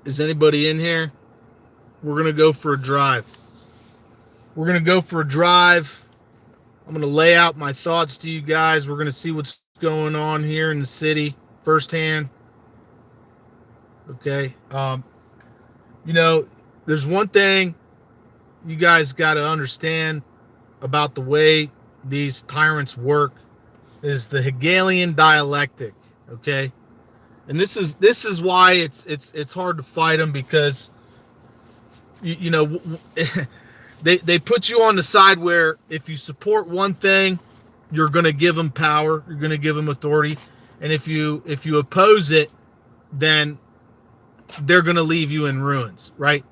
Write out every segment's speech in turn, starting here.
Is anybody in here? We're going to go for a drive. We're going to go for a drive. I'm going to lay out my thoughts to you guys. We're going to see what's going on here in the city firsthand. Okay. There's one thing you guys got to understand about the way these tyrants work is the Hegelian dialectic. Okay. And this is why it's hard to fight them, because you know they put you on the side where if you support one thing, you're going to give them power, you're going to give them authority, and if you oppose it, then they're going to leave you in ruins, right?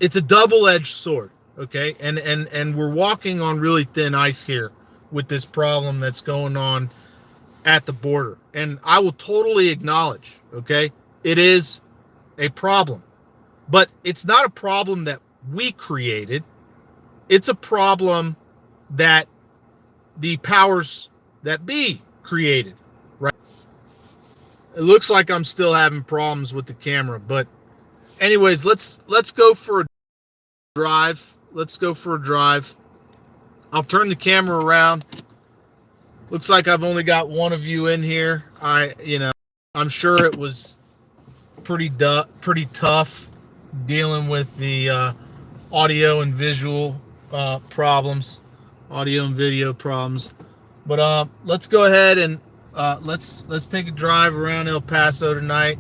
It's a double-edged sword, okay? And we're walking on really thin ice here with this problem that's going on at the border. And I will totally acknowledge, okay, it is a problem. But it's not a problem that we created. It's a problem that the powers that be created, right? It looks like I'm still having problems with the camera, but anyways, let's go for a drive. Let's go for a drive. I'll turn the camera around. Looks like I've only got one of you in here. I'm sure it was pretty tough dealing with the audio and visual problems, audio and video problems. But let's go ahead and let's take a drive around El Paso tonight.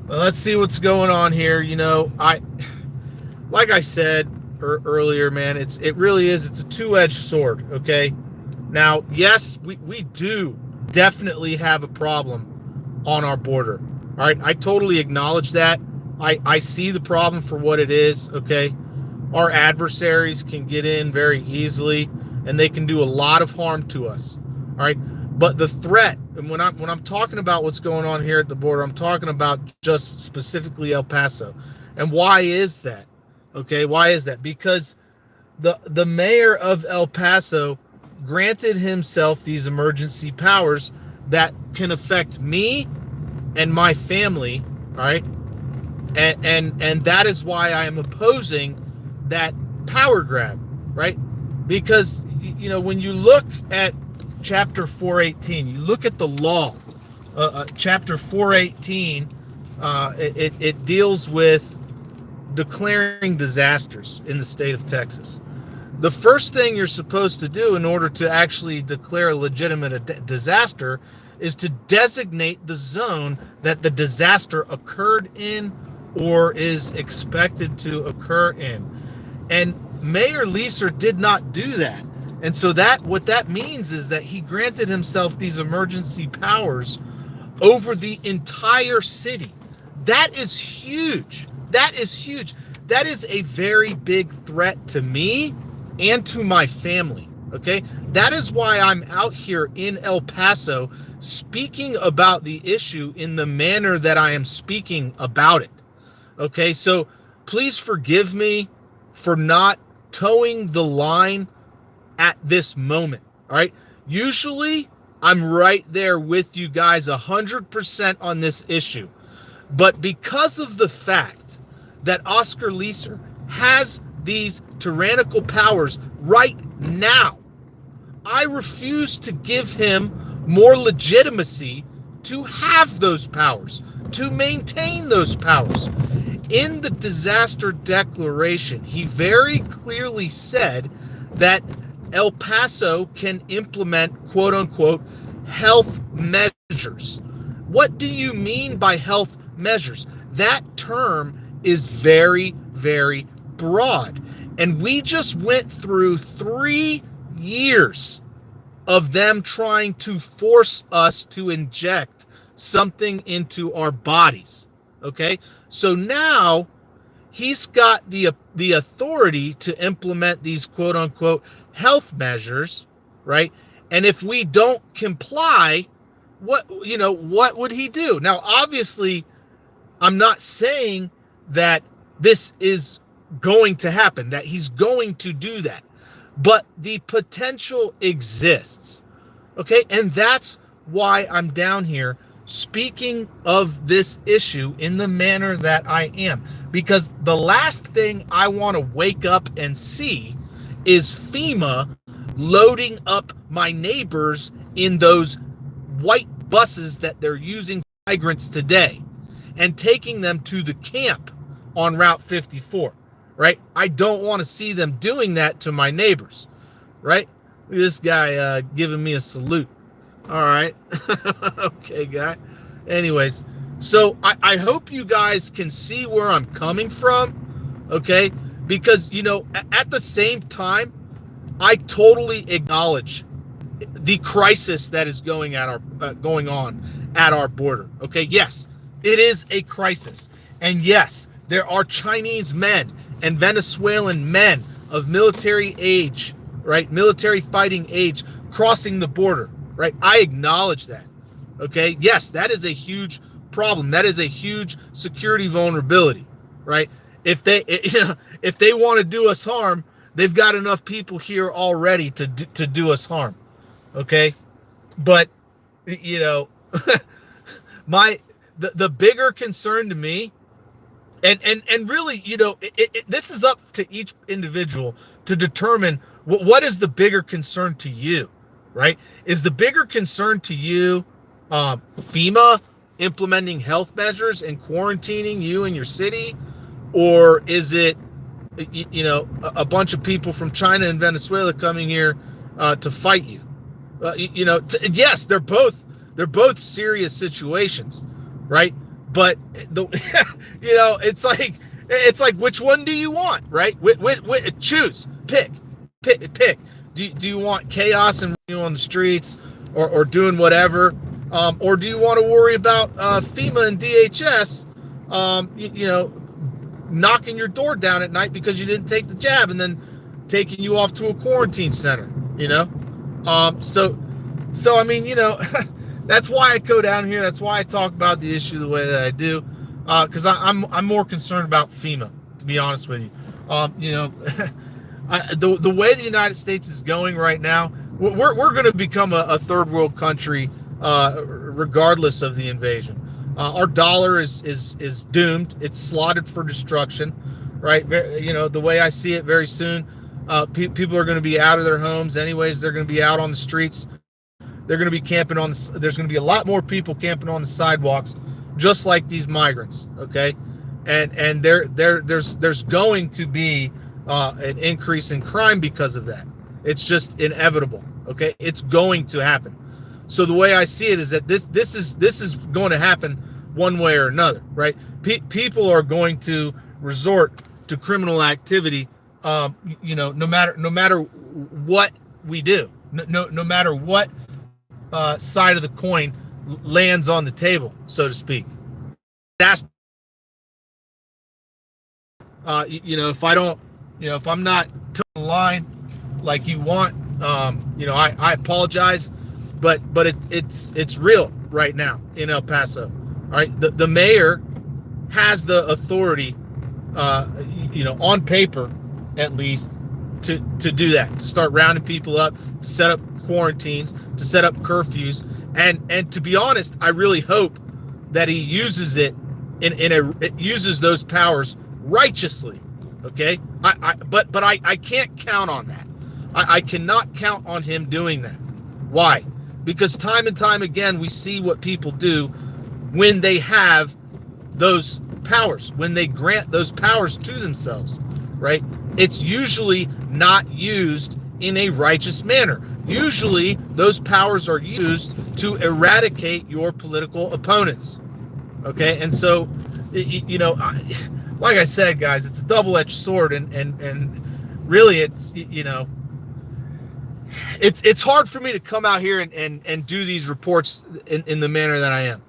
Let's see what's going on here. Like I said earlier, man, it really is. It's a two-edged sword. Okay. Now, yes, we do definitely have a problem on our border. All right, I totally acknowledge that. I see the problem for what it is, okay? Our adversaries can get in very easily, and they can do a lot of harm to us, all right? But the threat, and when I'm talking about what's going on here at the border, I'm talking about just specifically El Paso. And why is that? Okay, why is that? Because the mayor of El Paso granted himself these emergency powers that can affect me and my family, all right? And that is why I am opposing that power grab, right? Because when you look at chapter 418, you look at the law. Chapter 418, it deals with declaring disasters in the state of Texas. The first thing you're supposed to do in order to actually declare a legitimate disaster is to designate the zone that the disaster occurred in or is expected to occur in. And Mayor Leeser did not do that. And so what that means is that he granted himself these emergency powers over the entire city. That is huge. That is huge. That is a very big threat to me and to my family, okay? That is why I'm out here in El Paso speaking about the issue in the manner that I am speaking about it, okay? So please forgive me for not towing the line at this moment, all right? Usually, I'm right there with you guys 100% on this issue. But because of the fact that Oscar Leeser has these tyrannical powers right now, I refuse to give him more legitimacy to have those powers, to maintain those powers. In the disaster declaration, he very clearly said that El Paso can implement, quote unquote, health measures. What do you mean by health measures? That term is very, very broad. And we just went through 3 years of them trying to force us to inject something into our bodies. Okay? So now he's got the authority to implement these quote unquote health measures, right? And if we don't comply, what would he do? Now, obviously, I'm not saying that this is going to happen, that he's going to do that, but the potential exists. Okay? And that's why I'm down here speaking of this issue in the manner that I am, because the last thing I want to wake up and see is FEMA loading up my neighbors in those white buses that they're using for migrants today and taking them to the camp on Route 54, right? I don't want to see them doing that to my neighbors, right? This guy giving me a salute. All right. Okay, guy. Anyways, so I hope you guys can see where I'm coming from, okay? Because, you know, at the same time, I totally acknowledge the crisis that is going on at our border. Okay, yes, it is a crisis, and yes, there are Chinese men and Venezuelan men of military age, right, military fighting age, crossing the border, right? I acknowledge that. Okay, yes, that is a huge problem. That is a huge security vulnerability, right? If they, if they want to do us harm, they've got enough people here already to do us harm. Okay, but you know, the bigger concern to me, and really, you know, this is up to each individual to determine what is the bigger concern to you, right? Is the bigger concern to you FEMA implementing health measures and quarantining you in your city, or is it, you know, a bunch of people from China and Venezuela coming here to fight you? You know, yes, they're both serious situations, right? But you know, it's like which one do you want, right? Choose, pick. Do you want chaos and you on the streets or doing whatever, or do you want to worry about FEMA and DHS, you know, knocking your door down at night because you didn't take the jab and then taking you off to a quarantine center, you know? So I mean, you know, that's why I go down here. That's why I talk about the issue the way that I do, because I'm more concerned about FEMA, to be honest with you. You know, the way the United States is going right now, we're going to become a third world country, regardless of the invasion. Our dollar is doomed. It's slotted for destruction, right? You know, the way I see it, very soon, people are going to be out of their homes anyways. They're going to be out on the streets. They're going to be camping on there's going to be a lot more people camping on the sidewalks, just like these migrants, okay? And there's going to be an increase in crime because of that. It's just inevitable, okay? It's going to happen. So the way I see it is that this is going to happen one way or another, right? People are going to resort to criminal activity, you know, no matter what we do, no matter what side of the coin lands on the table, so to speak. That's you know, if I don't, you know, if I'm not toeing the line like you want, you know, I apologize, but it's real right now in El Paso. All right, the mayor has the authority, you know, on paper at least, to do that, to start rounding people up, to set up quarantines, to set up curfews, and to be honest, I really hope that he uses it uses those powers righteously. Okay, but I can't count on that. I cannot count on him doing that. Why? Because time and time again we see what people do when they have those powers, when they grant those powers to themselves, right? It's usually not used in a righteous manner. Usually those powers are used to eradicate your political opponents, okay? And so, you know, like I said, guys, it's a double-edged sword, and really it's, you know, it's hard for me to come out here and do these reports in the manner that I am,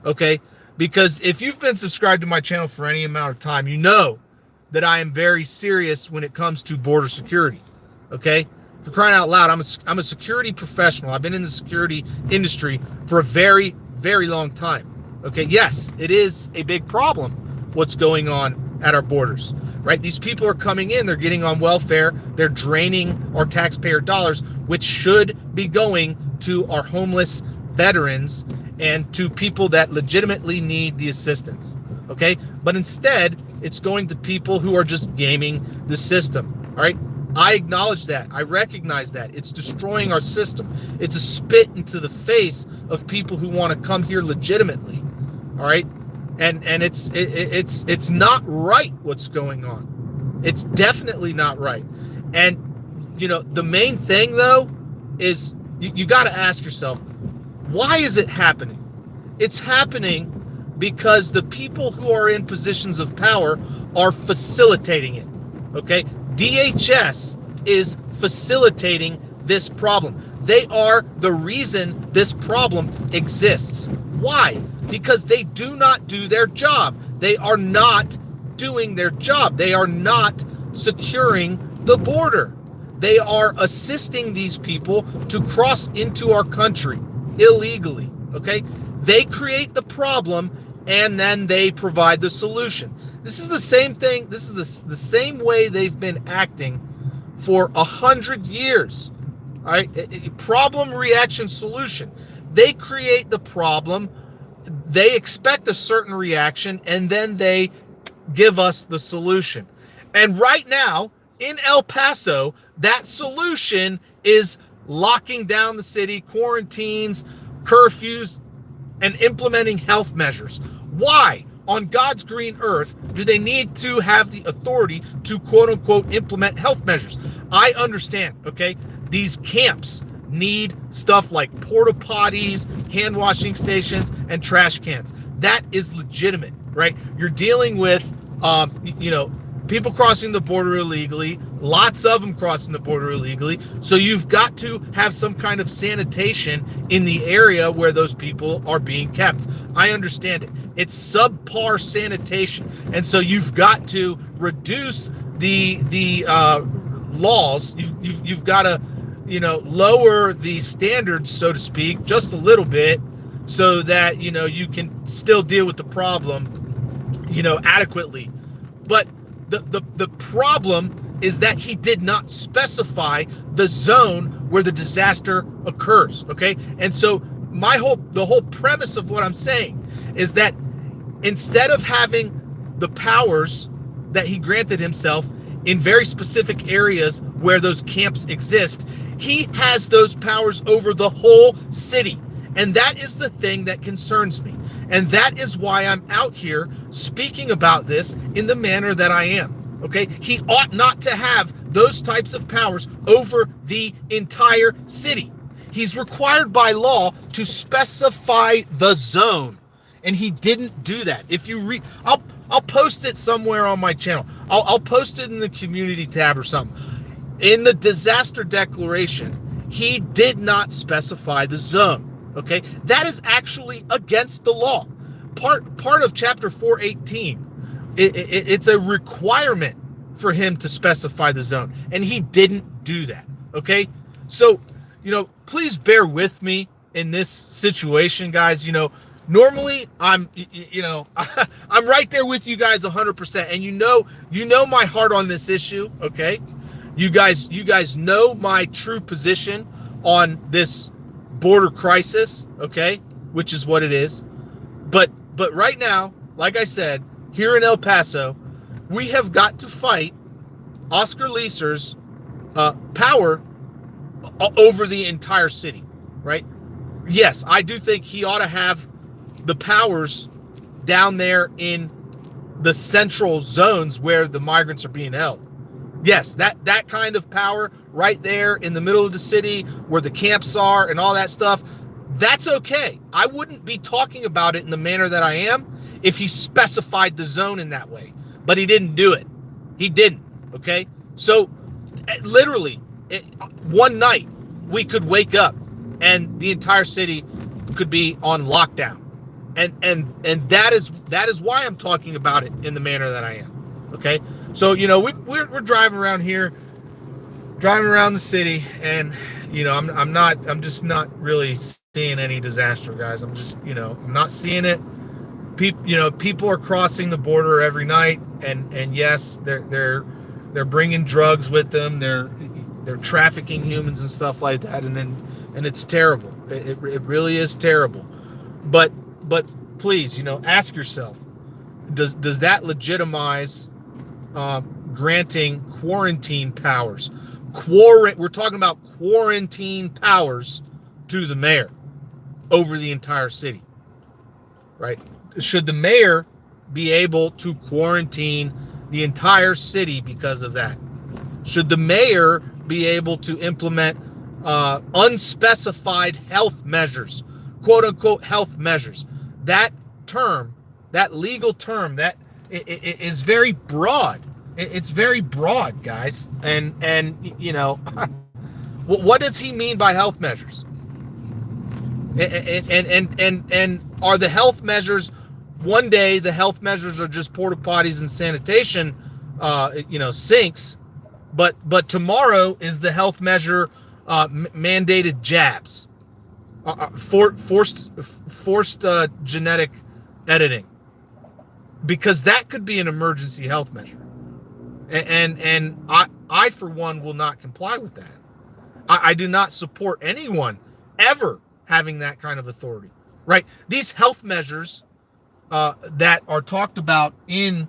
okay? Because if you've been subscribed to my channel for any amount of time, you know that I am very serious when it comes to border security, okay? For crying out loud, I'm a security professional. I've been in the security industry for a very, very long time, okay? Yes, it is a big problem what's going on at our borders, right? These people are coming in, they're getting on welfare, they're draining our taxpayer dollars, which should be going to our homeless veterans and to people that legitimately need the assistance. Okay, but instead it's going to people who are just gaming the system. All right, I acknowledge that. I recognize that. It's destroying our system. It's a spit into the face of people who want to come here legitimately. All right, and it's not right what's going on. It's definitely not right. And the main thing though is you got to ask yourself, why is it happening? It's happening because the people who are in positions of power are facilitating it. Okay, DHS is facilitating this problem. They are the reason this problem exists. Why? Because they do not do their job. They are not doing their job. They are not securing the border. They are assisting these people to cross into our country illegally. Okay, they create the problem and then they provide the solution. This is the same thing. This is the same way they've been acting for 100 years. All right, problem, reaction, solution. They create the problem, they expect a certain reaction, and then they give us the solution. And right now in El Paso, that solution is locking down the city, quarantines, curfews, and implementing health measures. Why on God's green earth do they need to have the authority to quote unquote implement health measures? I understand, okay? These camps need stuff like porta potties, hand washing stations, and trash cans. That is legitimate, right? You're dealing with, people crossing the border illegally, lots of them crossing the border illegally. So you've got to have some kind of sanitation in the area where those people are being kept. I understand it. It's subpar sanitation. And so you've got to reduce the laws. You've got to, lower the standards, so to speak, just a little bit so that, you can still deal with the problem, adequately. But the problem is that he did not specify the zone where the disaster occurs. Okay, and so the whole premise of what I'm saying is that instead of having the powers that he granted himself in very specific areas where those camps exist, he has those powers over the whole city. And that is the thing that concerns me. And that is why I'm out here speaking about this in the manner that I am. Okay, he ought not to have those types of powers over the entire city. He's required by law to specify the zone, and he didn't do that. If you read, I'll post it somewhere on my channel. I'll post it in the community tab or something. In the disaster declaration, he did not specify the zone. Okay, that is actually against the law. Part of chapter 418. It's a requirement for him to specify the zone, and he didn't do that. Okay, so please bear with me in this situation, guys. Normally I'm I'm right there with you guys 100%, and you know my heart on this issue. Okay, you guys know my true position on this border crisis. Okay, which is what it is. But right now, like I said, here in El Paso, we have got to fight Oscar Leeser's power over the entire city, right? Yes, I do think he ought to have the powers down there in the central zones where the migrants are being held. Yes, that kind of power right there in the middle of the city where the camps are and all that stuff, that's okay. I wouldn't be talking about it in the manner that I am if he specified the zone in that way, but he didn't do it. He didn't. Okay, so literally one night we could wake up and the entire city could be on lockdown, and that is why I'm talking about it in the manner that I am. Okay, so we're driving around here, driving around the city, and I'm just not really seeing any disaster, guys. I'm just I'm not seeing it. People are crossing the border every night, and yes, they're bringing drugs with them. They're trafficking humans and stuff like that, and it's terrible. It really is terrible. But but please, ask yourself, does that legitimize granting quarantine powers? We're talking about quarantine powers to the mayor over the entire city, right? Should the mayor be able to quarantine the entire city because of that? Should the mayor be able to implement unspecified health measures, quote unquote health measures? That term, that legal term, that it is very broad. It's very broad, guys. And what does he mean by health measures? And are the health measures, one day the health measures are just porta potties and sanitation, sinks, but tomorrow is the health measure mandated jabs, forced genetic editing, because that could be an emergency health measure, and I for one will not comply with that. I do not support anyone ever having that kind of authority, right? These health measures that are talked about in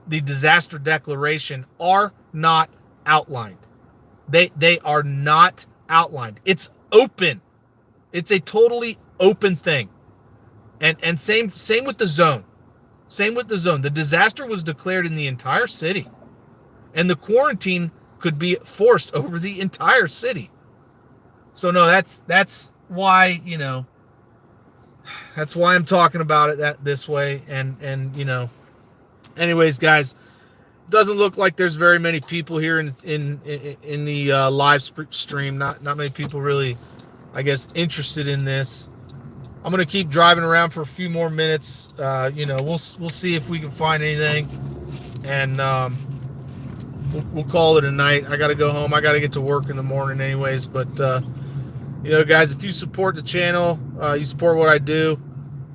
the disaster declaration are not outlined. They are not outlined. It's open. It's a totally open thing. And same with the zone. Same with the zone. The disaster was declared in the entire city, and the quarantine could be forced over the entire city. So no, that's why, that's why I'm talking about it this way. And anyways, guys, doesn't look like there's very many people here in the live stream. Not many people really, I guess, interested in this. I'm gonna keep driving around for a few more minutes. We'll see if we can find anything, and we'll call it a night. I gotta go home. I gotta get to work in the morning, anyways. But guys, if you support the channel, you support what I do,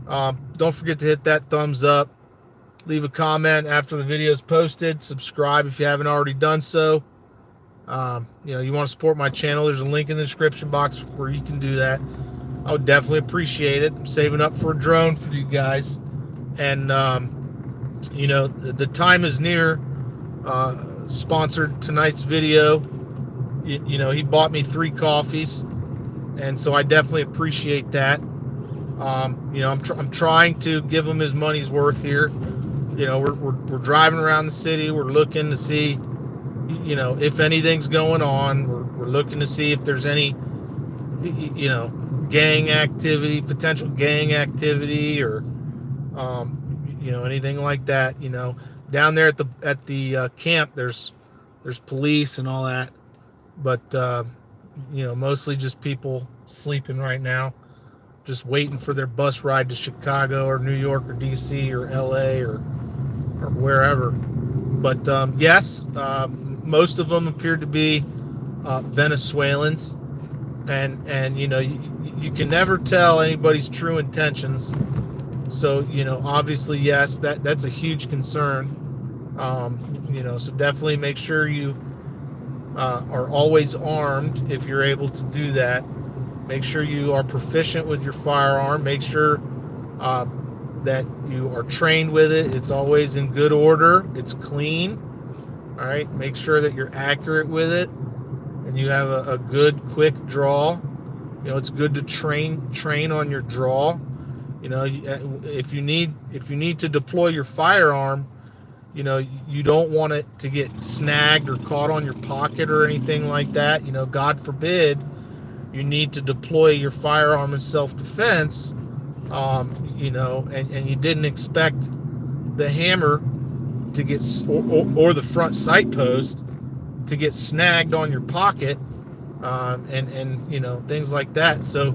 don't forget to hit that thumbs up. Leave a comment after the video is posted. Subscribe if you haven't already done so. You want to support my channel, there's a link in the description box where you can do that. I would definitely appreciate it. I'm saving up for a drone for you guys. And, the time is near. Sponsored tonight's video. He bought me 3 coffees. And so I definitely appreciate that. I'm trying to give him his money's worth here. We're driving around the city. We're looking to see, if anything's going on. We're looking to see if there's any, gang activity, potential gang activity, or, anything like that. Down there at the camp, there's police and all that, but mostly just people sleeping right now, just waiting for their bus ride to Chicago or New York or DC or LA or wherever. But yes, most of them appear to be Venezuelans, and you can never tell anybody's true intentions. So obviously, yes, that's a huge concern. So definitely make sure you are always armed if you're able to do that. Make sure you are proficient with your firearm. Make sure that you are trained with it. It's always in good order. It's clean. All right. Make sure that you're accurate with it, and you have a good, quick draw. It's good to train on your draw. If you need to deploy your firearm, you don't want it to get snagged or caught on your pocket or anything like that. God forbid you need to deploy your firearm in self-defense, and you didn't expect the hammer to get, or the front sight post to get snagged on your pocket, and things like that. So,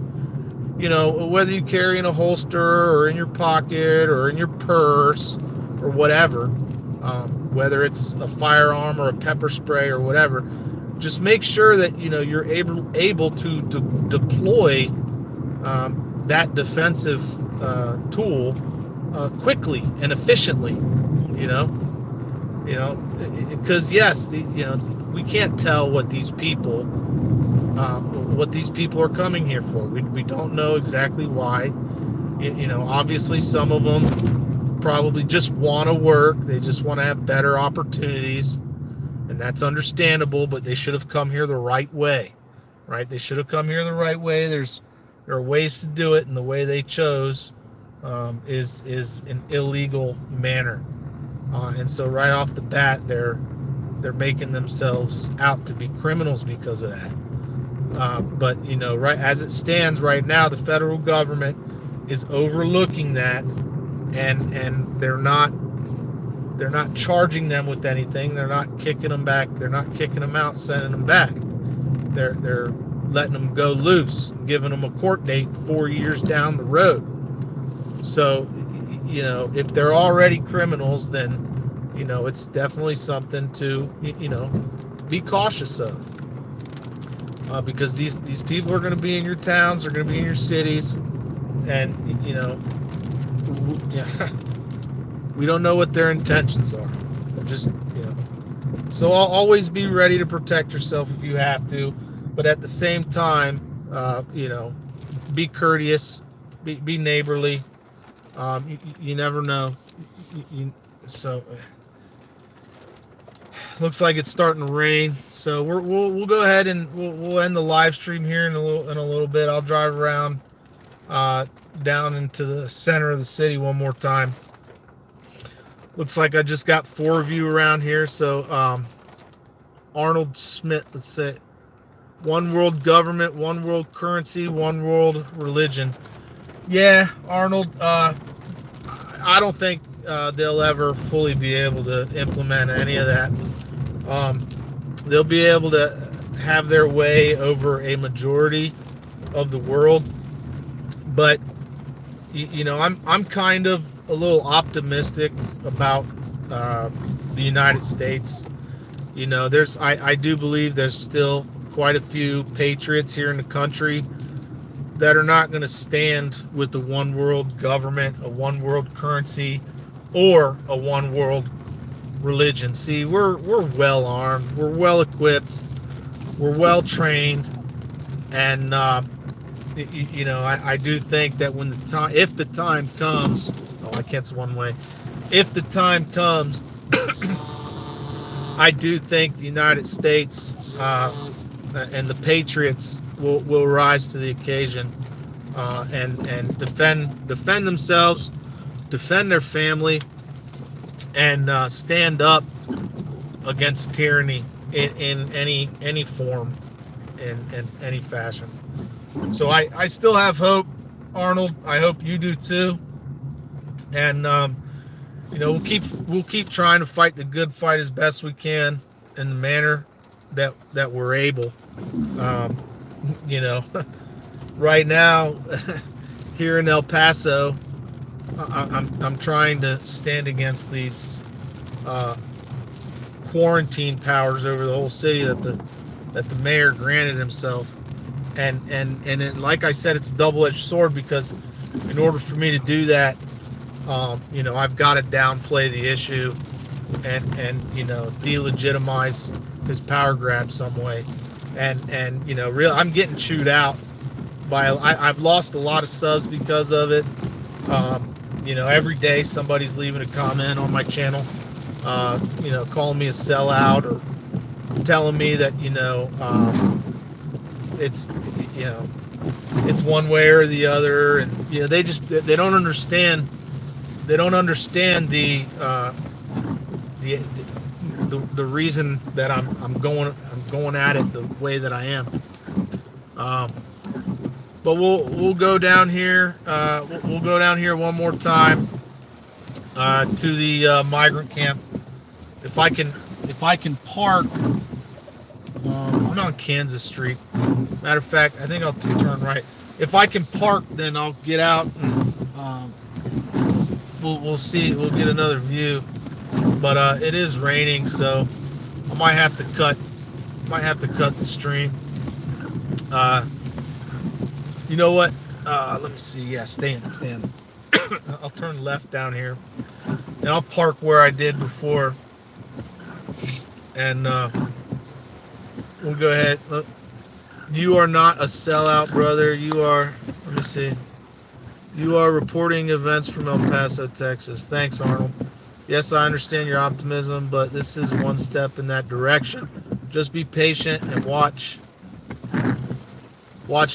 whether you carry in a holster or in your pocket or in your purse or whatever, whether it's a firearm or a pepper spray or whatever, just make sure that you're able to deploy that defensive tool quickly and efficiently. Because yes, we can't tell what these people are coming here for. We don't know exactly why. Obviously some of them probably just want to work. They just want to have better opportunities, and that's understandable, but they should have come here the right way, right? They should have come here the right way. There are ways to do it, and the way they chose is an illegal manner. And so right off the bat, they're making themselves out to be criminals because of that. But right as it stands right now, the federal government is overlooking that, and they're not charging them with anything. They're not kicking them back. They're not kicking them out, sending them back. They're letting them go loose, giving them a court date 4 years down the road. So, if they're already criminals, then it's definitely something to be cautious of, because these people are going to be in your towns, they're going to be in your cities, and we don't know what their intentions are. Just so I'll always be ready to protect yourself if you have to, but at the same time, be courteous, be neighborly. You never know. So looks like it's starting to rain. So we'll go ahead and we'll end the live stream here in a little bit. I'll drive around down into the center of the city one more time. Looks like I just got 4 of you around here. So Arnold Smith, let's say, one world government, one world currency, one world religion. Yeah, Arnold, I don't think they'll ever fully be able to implement any of that. They'll be able to have their way over a majority of the world, but I'm kind of a little optimistic about the United States. I do believe there's still quite a few patriots here in the country that are not going to stand with the one world government, a one world currency, or a one world religion. See, we're well armed, we're well equipped, we're well trained, and I do think that if the time comes, I can't say one way. If the time comes, I do think the United States and the patriots will rise to the occasion and defend themselves, defend their family, and stand up against tyranny in any form, in any fashion. So I still have hope, Arnold. I hope you do too. And we'll keep trying to fight the good fight as best we can in the manner that we're able. Right now here in El Paso, I'm trying to stand against these quarantine powers over the whole city that the mayor granted himself, and like I said, it's a double-edged sword, because in order for me to do that, I've got to downplay the issue and delegitimize his power grab some way, and really I'm getting chewed out by I've lost a lot of subs because of it. Every day somebody's leaving a comment on my channel, calling me a sellout, or telling me that it's one way or the other, and they don't understand the reason that I'm going at it the way that I am. But we'll go down here. We'll go down here one more time to the migrant camp. If I can park. I'm on Kansas Street. Matter of fact, I think I'll turn right. If I can park, then I'll get out and we'll see. We'll get another view. But it is raining, so I might have to cut the stream. You know what? Let me see. Yeah, stand. I'll turn left down here, and I'll park where I did before. And we'll go ahead. Look, you are not a sellout, brother. You are. Let me see. You are reporting events from El Paso, Texas. Thanks, Arnold. Yes, I understand your optimism, but this is one step in that direction. Just be patient and watch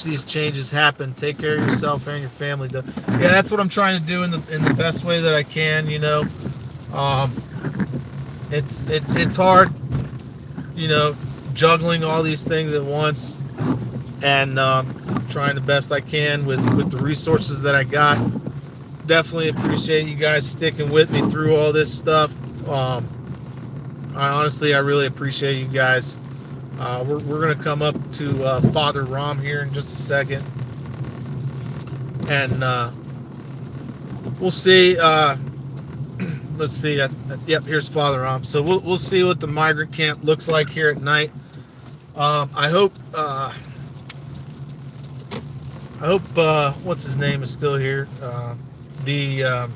these changes happen. Take care of yourself and your family. Yeah, that's what I'm trying to do in the best way that I can. Um, it's hard, juggling all these things at once, and trying the best I can with the resources that I got. Definitely appreciate you guys sticking with me through all this stuff. I really appreciate you guys. We're going to come up to Father Rom here in just a second, and we'll see. Let's see. Yep, here's Father Rom. So we'll see what the migrant camp looks like here at night. I hope what's his name is still here. The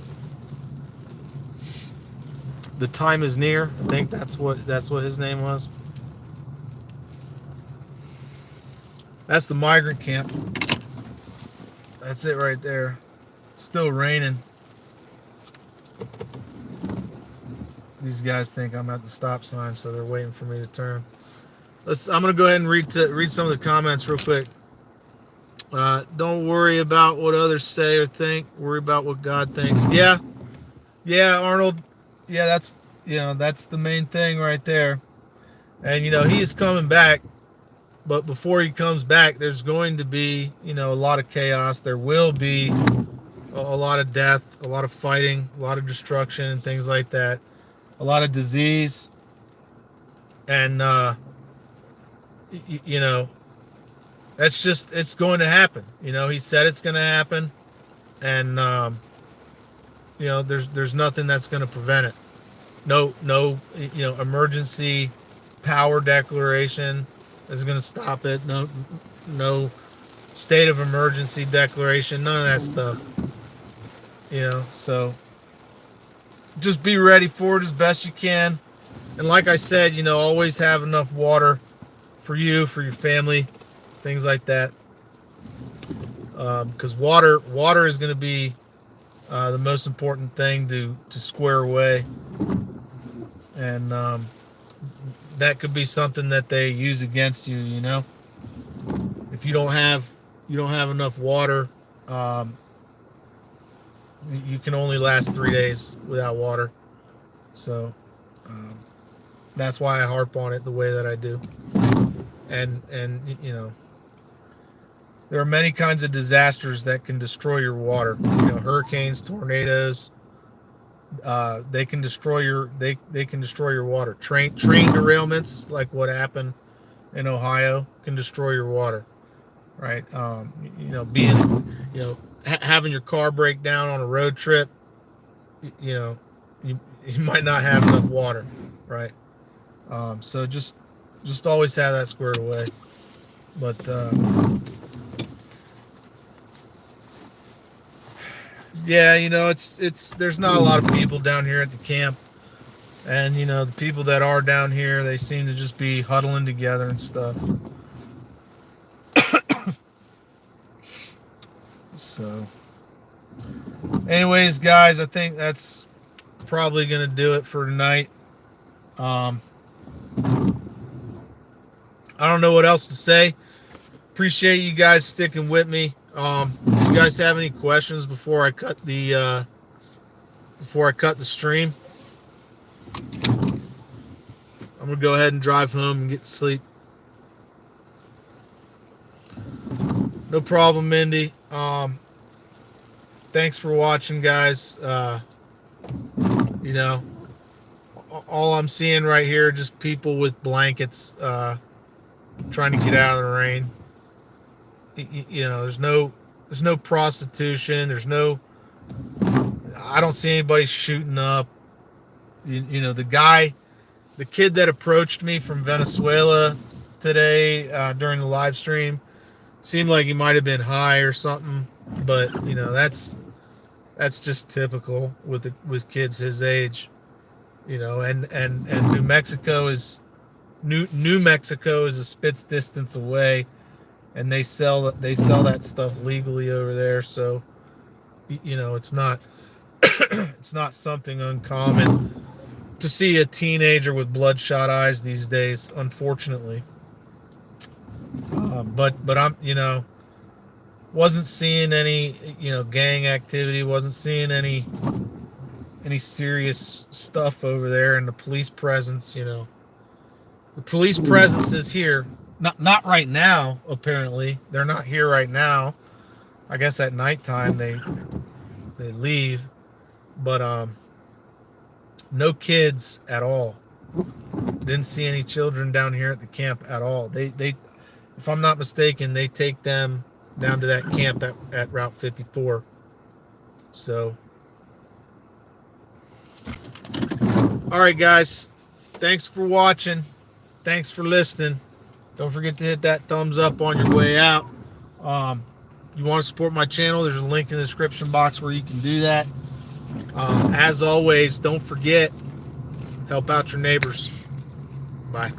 time is near. I think that's what his name was. That's the migrant camp. That's it right there. It's still raining. These guys think I'm at the stop sign, so they're waiting for me to turn. I'm gonna go ahead and read some of the comments real quick. Don't worry about what others say or think. Worry about what God thinks. Yeah, Arnold. Yeah, that's the main thing right there. And he is coming back, but before he comes back, there's going to be a lot of chaos. There will be a lot of death, a lot of fighting, a lot of destruction, and things like that. A lot of disease, and it's going to happen. He said it's going to happen, and there's nothing that's going to prevent it. No, emergency power declaration is going to stop it. No state of emergency declaration. None of that stuff. So just be ready for it as best you can, and like I said, always have enough water for you, for your family, things like that, because water is going to be the most important thing to square away, and that could be something that they use against you. If you don't have enough water, you can only last 3 days without water. So that's why I harp on it the way that I do. And there are many kinds of disasters that can destroy your water. Hurricanes, tornadoes, they can destroy your water. Train derailments, like what happened in Ohio, can destroy your water. Right? Having your car break down on a road trip, you might not have enough water, right? So just always have that squared away. But yeah, it's there's not a lot of people down here at the camp, and the people that are down here, they seem to just be huddling together and stuff. So anyways, guys, I think that's probably gonna do it for tonight. I don't know what else to say. Appreciate you guys sticking with me. If you guys have any questions before I cut the stream, I'm gonna go ahead and drive home and get to sleep. No problem, Mindy. Thanks for watching, guys. All I'm seeing right here are just people with blankets trying to get out of the rain. There's no prostitution. I don't see anybody shooting up. The kid that approached me from Venezuela today during the live stream seemed like he might have been high or something, but that's just typical with kids his age. And New Mexico is a spit's distance away, and they sell that stuff legally over there. So You know, it's not it's not something uncommon to see a teenager with bloodshot eyes these days, unfortunately. But I'm, you know, wasn't seeing any, you know, gang activity, wasn't seeing any serious stuff over there, and the police presence, you know, the police presence is here. Not right now, apparently. They're not here right now. I guess at nighttime they leave, but no kids at all. Didn't see any children down here at the camp at all. They if I'm not mistaken, they take them down to that camp at Route 54. So, all right, guys. Thanks for watching. Thanks for listening. Don't forget to hit that thumbs up on your way out. You want to support my channel, there's a link in the description box where you can do that. As always, don't forget, help out your neighbors. Bye.